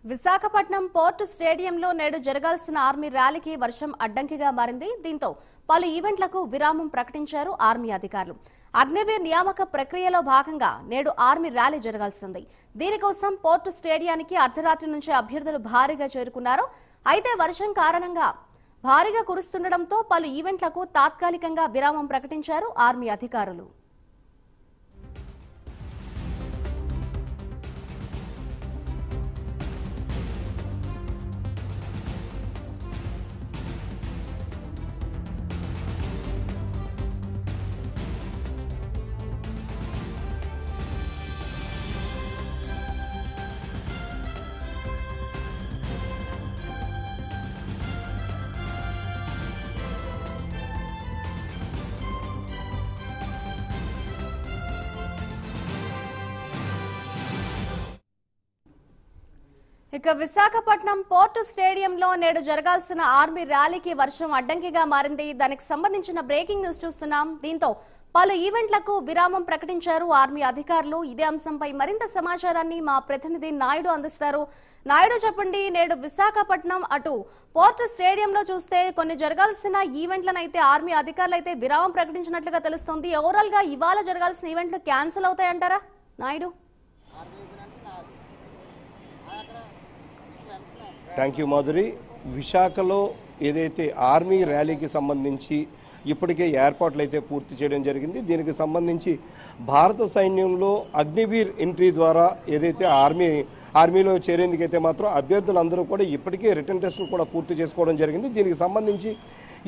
Visakhapatnam port స్టేడియంలో నేడు జరగాల్సిన ఆర్మీ ర్యాలీకి వర్షం అడ్డంకిగా మారింది. దీంతో పలు ఈవెంట్లకు విరామం ప్రకటించారు ఆర్మీ అధికారులు. అగ్నివీర్ నియామక ప్రక్రియలో భాగంగా నేడు ఆర్మీ ర్యాలీ జరగాల్సింది. దీనికోసం పోర్టు స్టేడియానికి అర్ధరాత్రి నుంచే అభ్యర్థులు భారీగా చేరుకున్నారు. అయితే వర్షం కారణంగా భారీగా కురుస్తుండటంతో పలు ఈవెంట్లకు తాత్కాలికంగా విరామం ప్రకటించారు ఆర్మీ అధికారులు. ఇక విశాఖపట్నం పోర్టు స్టేడియంలో నేడు జరగాల్సిన ఆర్మీ ర్యాలీకి వర్షం అడ్డంకిగా మారింది. దానికి సంబంధించిన బ్రేకింగ్ న్యూస్ చూస్తున్నాం. దీంతో పలు ఈవెంట్లకు విరామం ప్రకటించారు ఆర్మీ అధికారులు. ఇదే అంశంపై మరింత సమాచారాన్ని మా ప్రతినిధి నాయుడు అందిస్తారు. నాయుడు, చెప్పండి, నేడు విశాఖపట్నం అటు పోర్టు స్టేడియంలో చూస్తే కొన్ని జరగాల్సిన ఈవెంట్లను అయితే ఆర్మీ అధికారులు అయితే విరామం ప్రకటించినట్లుగా తెలుస్తోంది. ఓవరాల్ గా ఇవాళ జరగాల్సిన ఈవెంట్లు క్యాన్సిల్ అవుతాయంటారా నాయుడు? Thank you Madhuri. విశాఖలో ఏదైతే ఆర్మీ ర్యాలీకి సంబంధించి ఇప్పటికే ఏర్పాట్లు అయితే పూర్తి చేయడం జరిగింది. దీనికి సంబంధించి భారత సైన్యంలో అగ్నివీర్ ఎంట్రీ ద్వారా ఏదైతే ఆర్మీలో చేరేందుకైతే మాత్రం అభ్యర్థులందరూ కూడా ఇప్పటికే రిటర్న్ టెస్ట్ను కూడా పూర్తి చేసుకోవడం జరిగింది. దీనికి సంబంధించి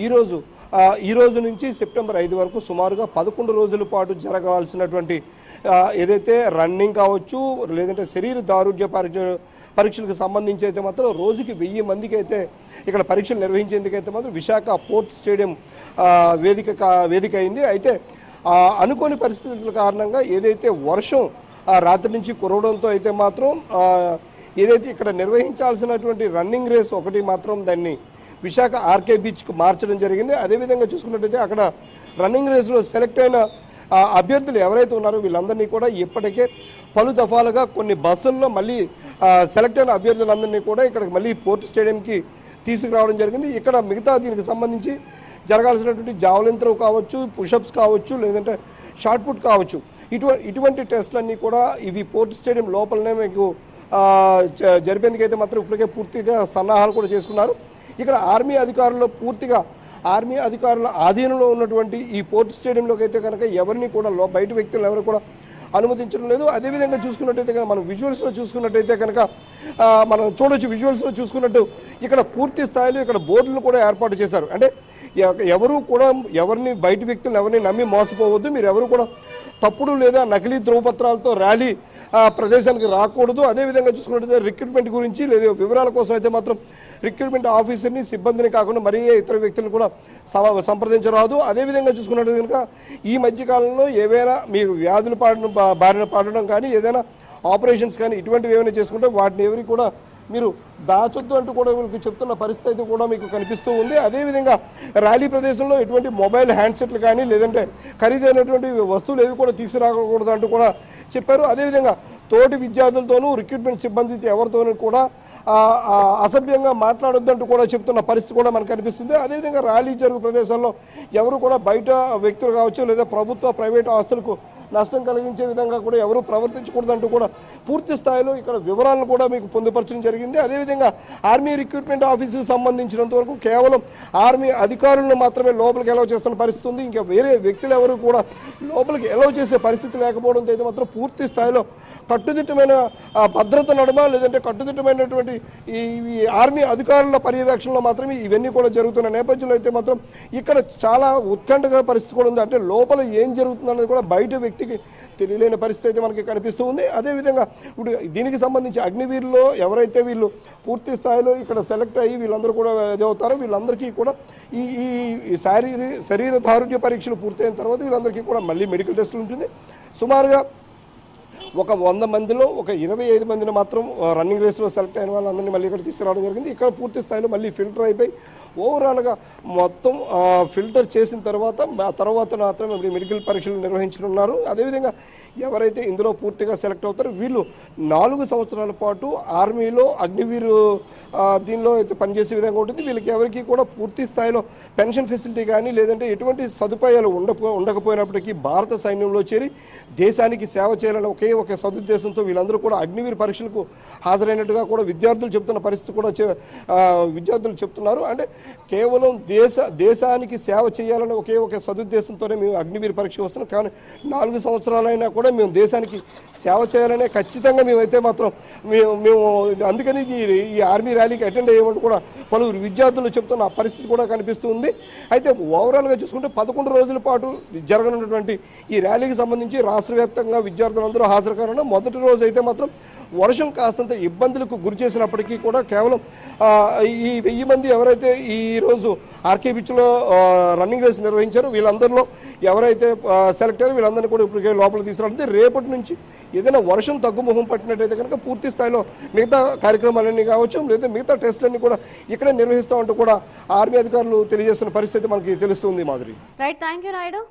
ఈ రోజు నుంచి సెప్టెంబర్ 5 వరకు సుమారుగా 11 రోజుల పాటు జరగాల్సినటువంటి ఏదైతే రన్నింగ్ కావచ్చు, లేదంటే శరీర దారుఢ్య పరీక్షలకు సంబంధించి అయితే మాత్రం రోజుకి 1000 మందికి అయితే ఇక్కడ పరీక్షలు నిర్వహించేందుకైతే మాత్రం విశాఖ పోర్ట్ స్టేడియం వేదిక అయింది. అయితే అనుకోని పరిస్థితుల కారణంగా ఏదైతే వర్షం రాత్రి నుంచి కురవడంతో అయితే మాత్రం ఏదైతే ఇక్కడ నిర్వహించాల్సినటువంటి రన్నింగ్ రేస్ ఒకటి మాత్రం దాన్ని విశాఖ ఆర్కే బీచ్కు మార్చడం జరిగింది. అదేవిధంగా చూసుకున్నట్టయితే అక్కడ రన్నింగ్ రేస్లో సెలెక్ట్ అయిన అభ్యర్థులు ఎవరైతే ఉన్నారో వీళ్ళందరినీ కూడా ఇప్పటికే పలు దఫాలుగా కొన్ని బస్సుల్లో మళ్ళీ సెలెక్ట్ అయిన అభ్యర్థులందరినీ కూడా ఇక్కడ మళ్ళీ పోర్ట్ స్టేడియంకి తీసుకురావడం జరిగింది. ఇక్కడ మిగతా దీనికి సంబంధించి జరగాల్సినటువంటి జావలిన్ త్రో కావచ్చు, పుషప్స్ కావచ్చు, లేదంటే షార్ట్ పుట్ కావచ్చు, ఇటువంటి టెస్టులన్నీ కూడా ఇవి పోర్ట్ స్టేడియం లోపలనే మీకు జరిపేందుకైతే మాత్రం ఇప్పటికే పూర్తిగా సన్నాహాలు కూడా చేసుకున్నారు. ఇక్కడ ఆర్మీ అధికారుల ఆధీనంలో ఉన్నటువంటి ఈ పోర్ట్ స్టేడియంలోకి అయితే కనుక ఎవరిని కూడా బయట వ్యక్తులు ఎవరు కూడా అనుమతించడం లేదు. అదేవిధంగా చూసుకున్నట్టయితే కనుక మనం విజువల్స్లో చూసుకున్నట్టయితే కనుక మనం చూడొచ్చు. విజువల్స్లో చూసుకున్నట్టు ఇక్కడ పూర్తి స్థాయిలో ఇక్కడ బోర్డులను కూడా ఏర్పాటు చేశారు. అంటే ఎవరు కూడా బయట వ్యక్తులను ఎవరిని నమ్మి మోసపోవద్దు, మీరు ఎవరు కూడా తప్పుడు లేదా నకిలీ ధ్రువపత్రాలతో ర్యాలీ ప్రదేశానికి రాకూడదు. అదేవిధంగా చూసుకున్నట్టయితే రిక్రూట్మెంట్ గురించి లేదా వివరాల కోసం అయితే మాత్రం రిక్రూట్మెంట్ ఆఫీసర్ని, సిబ్బందిని కాకుండా మరీ ఇతర వ్యక్తులను కూడా సంప్రదించరాదు. అదేవిధంగా చూసుకున్నట్టు కనుక ఈ మధ్యకాలంలో ఏవైనా మీరు వ్యాధులు బారిన పడడం కానీ, ఏదైనా ఆపరేషన్స్ కానీ ఇటువంటివి ఏమైనా చేసుకుంటే వాటిని ఎవరికి కూడా మీరు దాచొద్దు అంటూ కూడా మీకు చెప్తున్న పరిస్థితి కూడా మీకు కనిపిస్తూ ఉంది. అదేవిధంగా ర్యాలీ ప్రదేశంలో ఎటువంటి మొబైల్ హ్యాండ్సెట్లు కానీ, లేదంటే ఖరీదైనటువంటి వస్తువులు ఏవి కూడా తీసుకురాకూడదు అంటూ కూడా చెప్పారు. అదేవిధంగా తోటి విద్యార్థులతోనూ, రిక్రూట్మెంట్ సిబ్బందితో ఎవరితోనూ కూడా అసభ్యంగా మాట్లాడొద్దంటూ కూడా చెప్తున్న పరిస్థితి కూడా మనకు కనిపిస్తుంది. అదేవిధంగా ర్యాలీ జరుగు ప్రదేశాల్లో ఎవరు కూడా బయట వ్యక్తులు కావచ్చు, లేదా ప్రభుత్వ ప్రైవేట్ ఆస్తులకు నష్టం కలిగించే విధంగా కూడా ఎవరు ప్రవర్తించకూడదంటూ కూడా పూర్తి స్థాయిలో ఇక్కడ వివరాలను కూడా మీకు పొందుపరచడం జరిగింది. అదేవిధంగా ఆర్మీ రిక్రూట్మెంట్ ఆఫీసుకు సంబంధించినంత వరకు కేవలం ఆర్మీ అధికారులను మాత్రమే లోపలికి ఎలవ్ చేస్తున్న పరిస్థితి ఉంది. ఇంకా వేరే వ్యక్తులు ఎవరు కూడా లోపలికి ఎలవ్ చేసే పరిస్థితి లేకపోవడంతో అయితే మాత్రం పూర్తి స్థాయిలో కట్టుదిట్టమైన భద్రత నడుమ, లేదంటే కట్టుదిట్టమైనటువంటి ఈ ఆర్మీ అధికారుల పర్యవేక్షణలో మాత్రమే ఇవన్నీ కూడా జరుగుతున్న నేపథ్యంలో అయితే మాత్రం ఇక్కడ చాలా ఉత్కంఠకర పరిస్థితి కూడా ఉంది. అంటే లోపల ఏం జరుగుతుందన్నది కూడా బయట వ్యక్తికి తెలియలేని పరిస్థితి అయితే మనకి కనిపిస్తూ ఉంది. అదేవిధంగా ఇప్పుడు దీనికి సంబంధించి అగ్నివీర్లో ఎవరైతే వీళ్ళు పూర్తి స్థాయిలో ఇక్కడ సెలెక్ట్ అయ్యి వీళ్ళందరూ కూడా ఎదుగుతారో వీళ్ళందరికీ కూడా ఈ శరీర దారుఢ్య పరీక్షలు పూర్తయిన తర్వాత వీళ్ళందరికీ కూడా మళ్ళీ మెడికల్ టెస్టులు ఉంటుంది. సుమారుగా ఒక 100 మందిలో ఒక 25 మందిని మాత్రం రన్నింగ్ రేస్లో సెలెక్ట్ అయిన వాళ్ళందరినీ మళ్ళీ ఇక్కడ తీసుకురావడం జరిగింది. ఇక్కడ పూర్తి స్థాయిలో మళ్ళీ ఫిల్టర్ అయిపోయి ఓవరాల్గా మొత్తం ఫిల్టర్ చేసిన తర్వాత ఆ తర్వాత మాత్రం మెడికల్ పరీక్షలు నిర్వహించనున్నారు. అదేవిధంగా ఎవరైతే ఇందులో పూర్తిగా సెలెక్ట్ అవుతారో వీళ్ళు 4 సంవత్సరాల పాటు ఆర్మీలో అగ్నివీరు దీనిలో అయితే పనిచేసే విధంగా ఉంటుంది. వీళ్ళకి ఎవరికి కూడా పూర్తి స్థాయిలో పెన్షన్ ఫెసిలిటీ కానీ లేదంటే ఎటువంటి సదుపాయాలు ఉండకపోయినప్పటికీ భారత సైన్యంలో చేరి దేశానికి సేవ చేయాలని ఒకే ఒక సదుద్దేశంతో వీళ్ళందరూ కూడా అగ్నివీర్ పరీక్షలకు హాజరైనట్టుగా కూడా విద్యార్థులు చెప్తున్న పరిస్థితి కూడా విద్యార్థులు చెప్తున్నారు. అంటే కేవలం దేశానికి సేవ చేయాలని ఒకే ఒక సదుద్దేశంతోనే మేము అగ్నివీర్ పరీక్ష వస్తున్నాం. కానీ 4 సంవత్సరాలైనా కూడా మేము దేశానికి సేవ చేయాలనే ఖచ్చితంగా మేమైతే మాత్రం మేము అందుకని ఈ ఆర్మీ ర్యాలీకి అటెండ్ అయ్యేవాళ్ళు కూడా పలువురు విద్యార్థులు చెప్తున్న పరిస్థితి కూడా కనిపిస్తుంది. అయితే ఓవరాల్గా చూసుకుంటే 11 రోజుల పాటు జరగనున్నటువంటి ఈ ర్యాలీకి సంబంధించి రాష్ట్ర వ్యాప్తంగా విద్యార్థులందరూ హాజరు కానున్నారు. మొదటి రోజు అయితే మాత్రం వర్షం కాస్తంత ఇబ్బందులకు గురి చేసినప్పటికీ కూడా కేవలం ఈ 1000 మంది ఎవరైతే ఈరోజు ఆర్కే బీచ్లో రన్నింగ్ రేస్ నిర్వహించారో వీళ్ళందరిలో ఎవరైతే సెలెక్ట్ అయ్యారో వీళ్ళందరినీ కూడా ఇప్పటికే లోపల తీసుకురావడంతో రేపటి నుంచి ఏదైనా వర్షం తగ్గుముఖం పట్టినట్టయితే కనుక పూర్తి స్థాయిలో మిగతా కార్యక్రమాలన్నీ కావచ్చు లేదా మిగతా టెస్టులన్నీ కూడా ఇక్కడే నిర్వహిస్తామంటూ కూడా ఆర్మీ అధికారులు తెలియజేస్తున్న పరిస్థితి మనకి తెలుస్తుంది. Madhuri. Right, thank you Naidu.